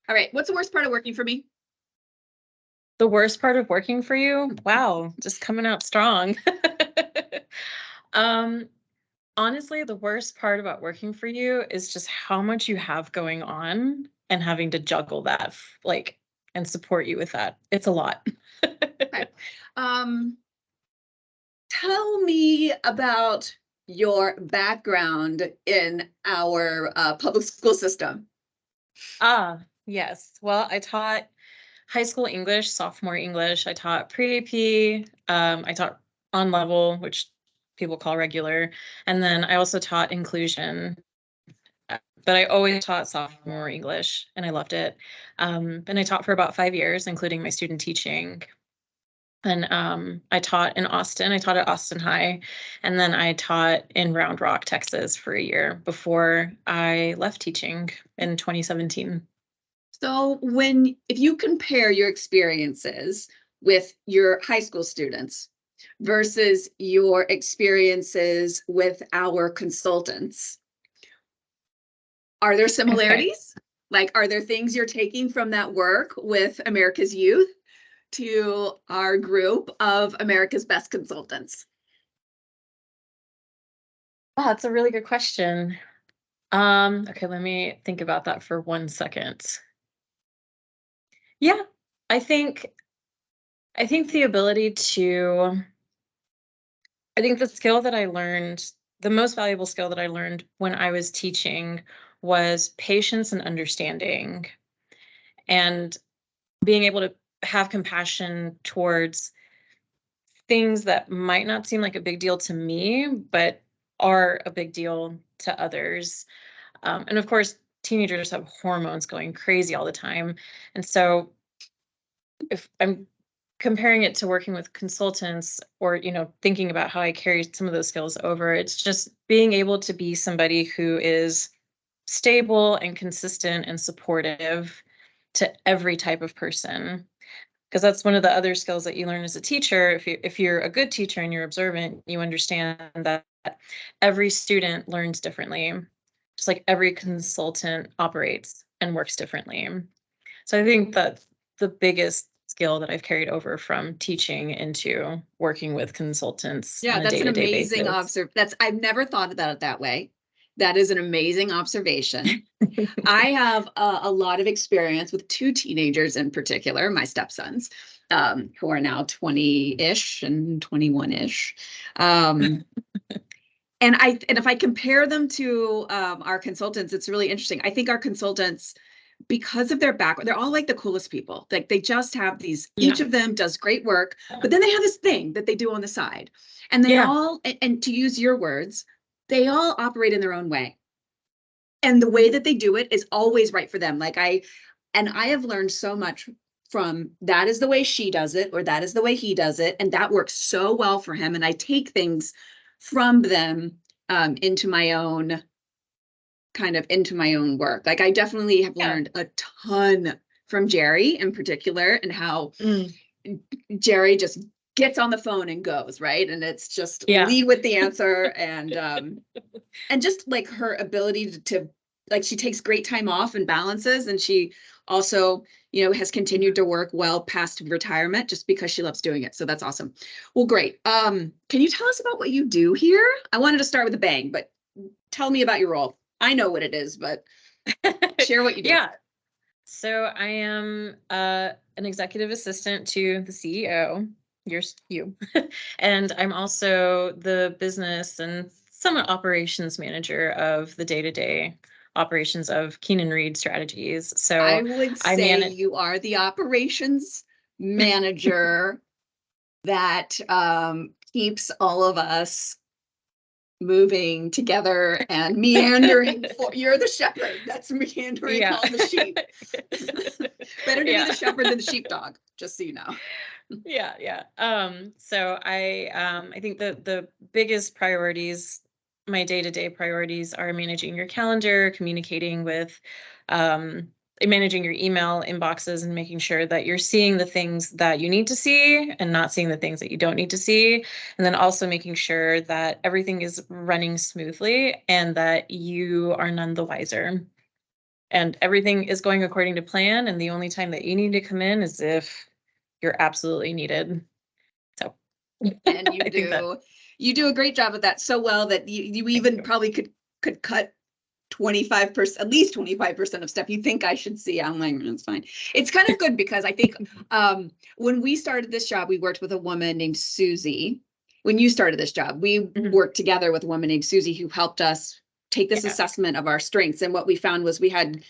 All right. What's the worst part of working for me? The worst part of working for you? Wow, just coming out strong. Um, Honestly, the worst part about working for you is just how much you have going on and having to juggle that, like, and support you with that. It's a lot. Okay. Um, Tell me about your background in our public school system. Yes. Well, I taught high school English, sophomore English. I taught pre-AP. I taught on level, which people call regular. And then I also taught inclusion. But I always taught sophomore English and I loved it. And I taught for about 5 years, including my student teaching. And I taught in Austin. I taught at Austin High. And then I taught in Round Rock, Texas for a year before I left teaching in 2017. So if you compare your experiences with your high school students versus your experiences with our consultants, are there similarities? Okay. Like, are there things you're taking from that work with America's youth to our group of America's best consultants? Oh, that's a really good question. Okay, let me think about that for 1 second. Yeah, I think I think the ability to I think the skill that I learned, the most valuable skill that I learned when I was teaching was patience and understanding and being able to have compassion towards things that might not seem like a big deal to me, but are a big deal to others. And of course, teenagers have hormones going crazy all the time. And so if I'm comparing it to working with consultants or, thinking about how I carry some of those skills over, it's just being able to be somebody who is stable and consistent and supportive to every type of person. Because that's one of the other skills that you learn as a teacher. If you're a good teacher and you're observant, you understand that every student learns differently, just like every consultant operates and works differently. So I think that the biggest skill that I've carried over from teaching into working with consultants Yeah, on a that's an day-to-day amazing basis. I've never thought about it that way. That is an amazing observation. I have a lot of experience with two teenagers in particular, my stepsons, who are now 20-ish and 21-ish. Um, and if I compare them to our consultants, it's really interesting. I think our consultants, because of their background, they're all like the coolest people. Like they just have these, Yeah. each of them does great work, but then they have this thing that they do on the side. And they Yeah. all, and to use your words, they all operate in their own way. And the way that they do it is always right for them. And I have learned so much from that is the way she does it, or that is the way he does it. And that works so well for him. And I take things from them into my own work. Like I definitely have Yeah. learned a ton from Jerry in particular, and how Mm. Jerry just gets on the phone and goes, right? And it's just Yeah. lead with the answer, and just like her ability to like, she takes great time off and balances, and she also, has continued to work well past retirement just because she loves doing it. So that's awesome. Well, great. Can you tell us about what you do here? I wanted to start with a bang, but tell me about your role. I know what it is, but share what you do. Yeah. So I am an executive assistant to the CEO, you, and I'm also the business and somewhat operations manager of the day-to-day operations of Keenan Reed Strategies. I So would I say manage. you are the operations manager that keeps all of us moving together and meandering. You're the shepherd that's meandering Yeah. all the sheep. Better to be Yeah. the shepherd than the sheepdog, just so you know. Yeah, yeah. So I think the biggest priorities, my day-to-day priorities are managing your calendar, communicating with um managing your email inboxes and making sure that you're seeing the things that you need to see and not seeing the things that you don't need to see. And then also making sure that everything is running smoothly and that you are none the wiser. and everything is going according to plan. And the only time that you need to come in is if you're absolutely needed. So, And I think that you do a great job of that so well that you even probably could cut 25%, at least 25% of stuff you think I should see. I'm like, that's fine. It's kind of good because I think when we started this job, we worked with a woman named Susie. When you started this job, we worked together with a woman named Susie who helped us take this assessment of our strengths. And what we found was we had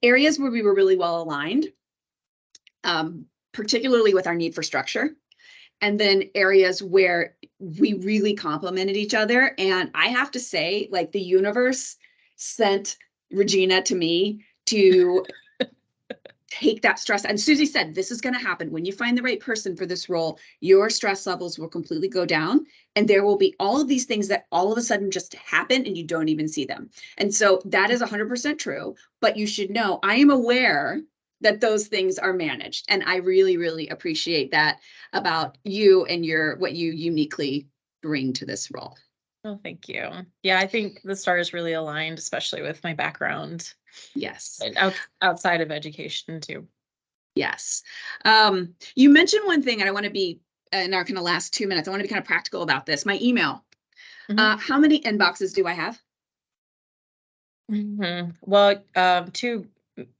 areas where we were really well aligned, particularly with our need for structure. And then areas where we really complemented each other. And I have to say, like, the universe sent Regina to me to take that stress. And Susie said, this is going to happen. When you find the right person for this role, your stress levels will completely go down. And there will be all of these things that all of a sudden just happen and you don't even see them. And so that is 100% true. But you should know, I am aware that those things are managed. And I really, really appreciate that about you and what you uniquely bring to this role. Oh, thank you. Yeah, I think the stars really aligned, especially with my background. Yes. And outside of education too. Yes. You mentioned one thing, and I want to be, in our kind of last 2 minutes, I want to be kind of practical about this. My email. How many inboxes do I have? Well, two.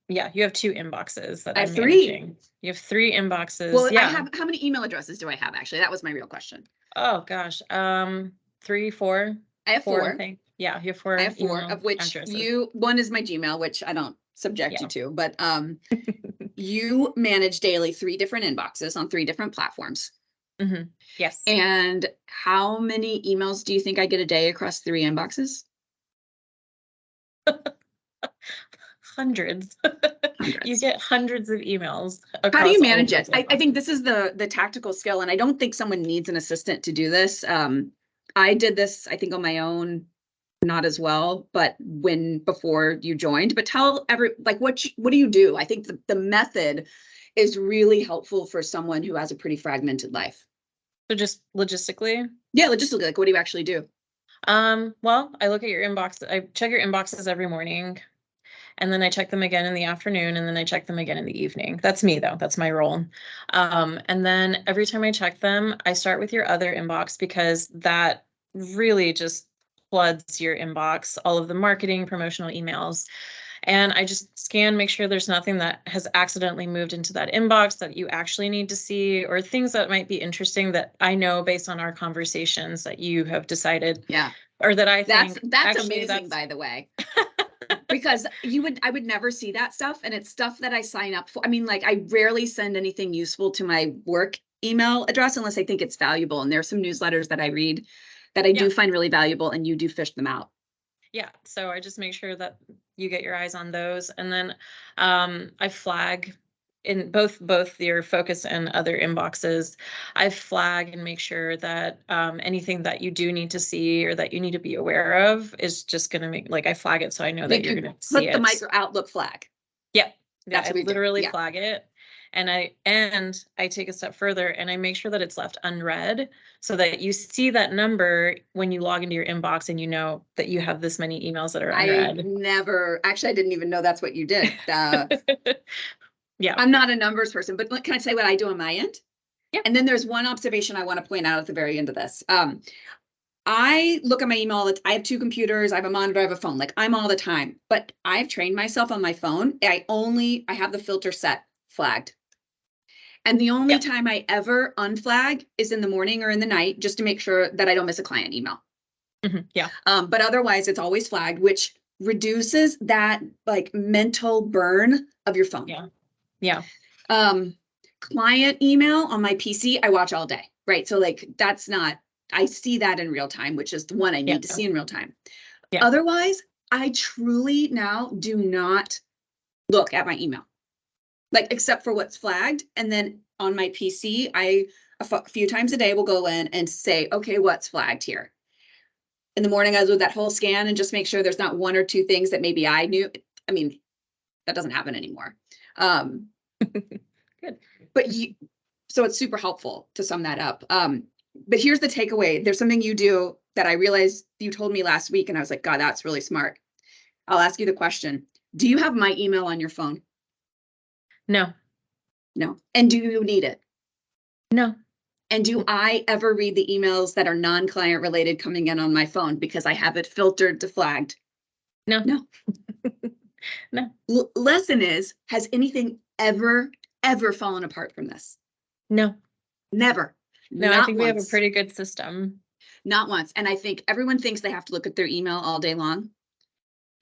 Yeah, you have 2 inboxes that I have I'm 3. managing. You have 3 inboxes. Well, yeah. How many email addresses do I have? Actually, that was my real question. Oh gosh. 3, 4. I have 4. I think. Yeah, you have 4. I have 4, of which one is my Gmail, which I don't subject you to, but you manage daily 3 different inboxes on 3 different platforms. Yes. And how many emails do you think I get a day across 3 inboxes? Hundreds. You get hundreds of emails. How do you manage it? I think this is the tactical skill, and I don't think someone needs an assistant to do this. I did this, I think, on my own, not as well, but before you joined. But tell what do you do? I think the method is really helpful for someone who has a pretty fragmented life. So just logistically? Yeah, logistically, like, what do you actually do? Well, I look at your inbox. I check your inboxes every morning. And then I check them again in the afternoon, and then I check them again in the evening. That's me, though. That's my role. And then every time I check them, I start with your other inbox, because that really just floods your inbox, all of the marketing, promotional emails. And I just scan, make sure there's nothing that has accidentally moved into that inbox that you actually need to see, or things that might be interesting that I know based on our conversations that you have decided. Yeah. Or that I think that's amazing, by the way. Because I would never see that stuff. And it's stuff that I sign up for. I mean, like, I rarely send anything useful to my work email address unless I think it's valuable. And there's some newsletters that I read that I do find really valuable, and you do fish them out. Yeah. So I just make sure that you get your eyes on those. And then I flag in both your focus and other inboxes. I flag and make sure that anything that you do need to see or that you need to be aware of is just going to make, like, I flag it so I know that you're going to see it. Put the micro Outlook flag. Yeah. That's I literally flag it. And I take a step further and I make sure that it's left unread so that you see that number when you log into your inbox and you know that you have this many emails that are unread. I didn't even know that's what you did. Yeah. I'm not a numbers person, but can I say what I do on my end? Yeah. And then there's one observation I want to point out at the very end of this. I look at my email. I have 2 computers. I have a monitor. I have a phone. Like, I'm all the time. But I've trained myself on my phone. I have the filter set flagged. And the only time I ever unflag is in the morning or in the night, just to make sure that I don't miss a client email. Yeah. But otherwise, it's always flagged, which reduces that, like, mental burn of your phone. Yeah. Yeah. Client email on my PC, I watch all day, right? So, like, I see that in real time, which is the one I need to see in real time. Yeah. Otherwise, I truly now do not look at my email, like, except for what's flagged. And then on my PC, a few times a day will go in and say, okay, what's flagged here? In the morning, I do that whole scan and just make sure there's not 1 or 2 things that maybe I knew. I mean, that doesn't happen anymore. Good. So it's super helpful to sum that up. But here's the takeaway. There's something you do that I realized you told me last week, and I was like, God, that's really smart. I'll ask you the question. Do you have my email on your phone? No, No. And do you need it? no, And do I ever read the emails that are non-client related coming in on my phone because I have it filtered to flagged? no, No. no, Lesson is, has anything ever fallen apart from this? no. Never. No, I Not think we have a once. pretty good system. Not once. And I think everyone thinks they have to look at their email all day long.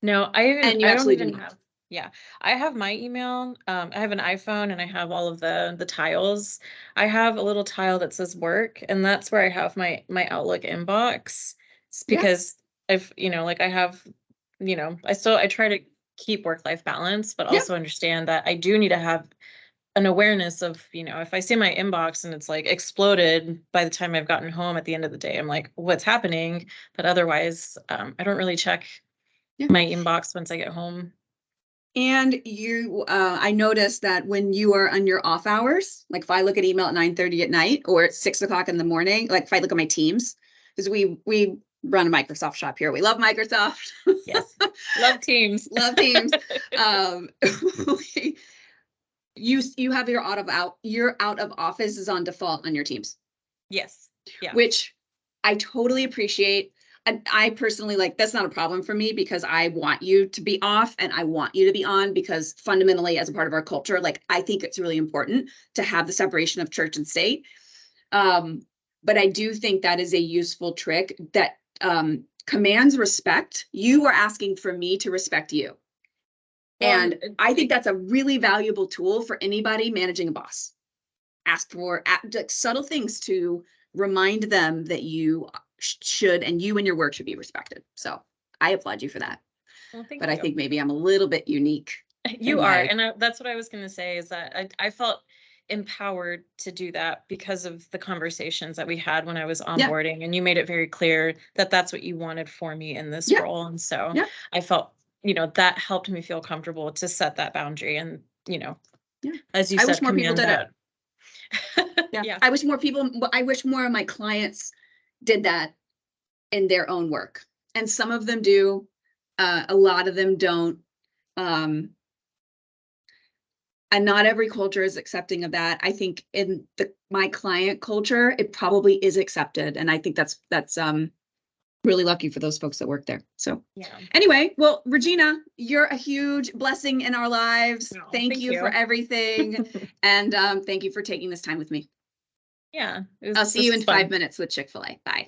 No, And you I don't absolutely do even not. have, yeah, I have my email. I have an iPhone and I have all of the tiles. I have a little tile that says work, and that's where I have my Outlook inbox. It's Yeah. because I've, like I have, I try to keep work-life balance, but Yeah. also understand that I do need to have an awareness of, if I see my inbox and it's like exploded by the time I've gotten home at the end of the day, I'm like, what's happening? But otherwise, I don't really check Yeah. my inbox once I get home. And I noticed that when you are on your off hours, like if I look at email at 9:30 at night or at 6 o'clock in the morning, like if I look at my Teams, because we run a Microsoft shop here. We love Microsoft. Yes. Love Teams. Love Teams. You have your out of office is on default on your Teams. Yes. Yeah. Which I totally appreciate. And I personally, like, that's not a problem for me because I want you to be off and I want you to be on, because fundamentally, as a part of our culture, like, I think it's really important to have the separation of church and state. But I do think that is a useful trick that commands respect. You are asking for me to respect you. And I think that's a really valuable tool for anybody managing a boss. Ask for subtle things to remind them that you should, and you and your work should be respected. So I applaud you for that. Well, thank But you. I think maybe I'm a little bit unique. You are. And that's what I was going to say, is that I felt empowered to do that because of the conversations that we had when I was onboarding. And you made it very clear that that's what you wanted for me in this role. And so I felt, that helped me feel comfortable to set that boundary. And, as you said, I wish more people did that. it. I wish more of my clients did that in their own work. And some of them do. A lot of them don't. And not every culture is accepting of that. I think in my client culture, it probably is accepted. And I think that's really lucky for those folks that work there. So anyway, well, Regina, you're a huge blessing in our lives. Oh, thank you for everything. And thank you for taking this time with me. Yeah. I'll see you in 5 minutes with Chick-fil-A. Bye.